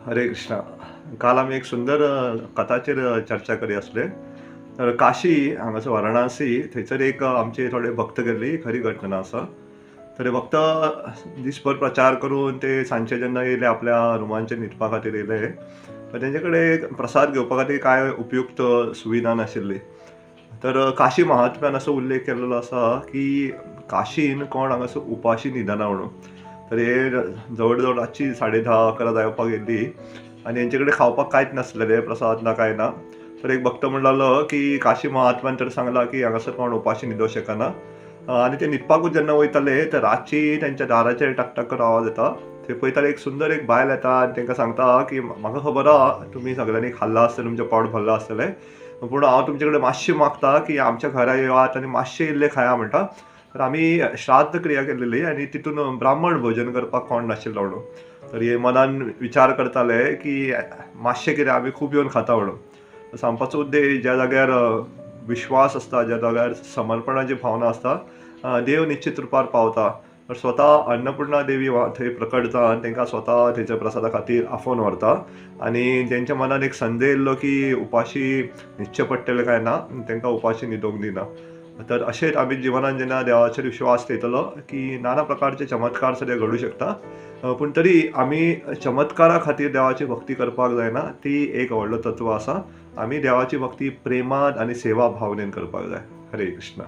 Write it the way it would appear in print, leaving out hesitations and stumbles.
हरे कृष्णा. काल आमी एक सुंदर कथाचेर चर्चा करी आसले. तर काशी हांगासर वाराणसी थंयसर एक आमचे थोडे भक्त गेल्ले, ही खरी घटना आसा. तर हे भक्त दिसभर प्रचार करून ते सांजचे जेन्ना येयले आपल्या रुमांचेर न्हिदपा खातीर येयले, तर तेंचे कडेन प्रसाद घेवपा खातीर कांय उपयुक्त सुविधा नाशिल्ली. तर काशी महात्म्यान असो उल्लेख केलेलो आसा, की काशीन कोण हांगासर उपाशी न्हिदना म्हणून. तर हे जवळ-जवळ रातची 10:30-11 जावपाक येयल्ली आणि हेंचे कडेन खावपाक कांयच नासलेलें, प्रसाद ना कांय ना. तर एक भक्त म्हणटालो, की काशी महात्म्यान तर सांगलां, की हांगासर कोण उपाशी न्हिदूंक शकना. आणि ते न्हिदपाकूच जेन्ना वयताले, तर रातची तेंच्या दाराचेर टक करून आवाज येता. थंय पळयताले एक बायल येता आनी तेंकां सांगता, की म्हाका खबर आहा तुमी सगळ्यांनी खाल्लां आसतलें, तुमचें पोट भरलां आसतलें. पूण हांव तुमचे कडेन मातशें मागता, की आमच्या घरा येयात आनी मातशें इल्लें खाया म्हणटा. तर आमी श्राद्ध क्रिया केल्लेली आनी तितून ब्राह्मण भोजन करपाक कोण नाशिल्लो म्हणून. तर हे मनान विचार करताले, की मातशें कितें आमी खूब येवन खाता म्हणून. सांगपाचो उद्देश ज्या जाग्यार विश्वास आसता, ज्या जाग्यार समर्पणाची भावना आसता, देव निश्चित रुपार पावता. तर स्वता अन्नपूर्णा देवी थंय प्रकट जावन तेंकां स्वता थंयच्या प्रसादा खातीर आफोवन व्हरता आनी तेंच्या मनान एक संदेह येयल्लो, की उपाशी न्हिदचें पडटलें काय ना, तेंकां उपाशी न्हिदूंक दिना. तर अशेंच आमी जिवनान जेन्ना देवाचेर विश्वास ठेयतलो, की नाना प्रकारचे चमत्कार सगळे घडूं शकता. पूण तरी आमी चमत्कारा खातीर देवाची भक्ती करपाक जायना. ती एक व्हडलो तत्व आसा. आमी देवाची भक्ती प्रेमान आनी सेवा भावनेन करपाक जाय. हरे कृष्ण.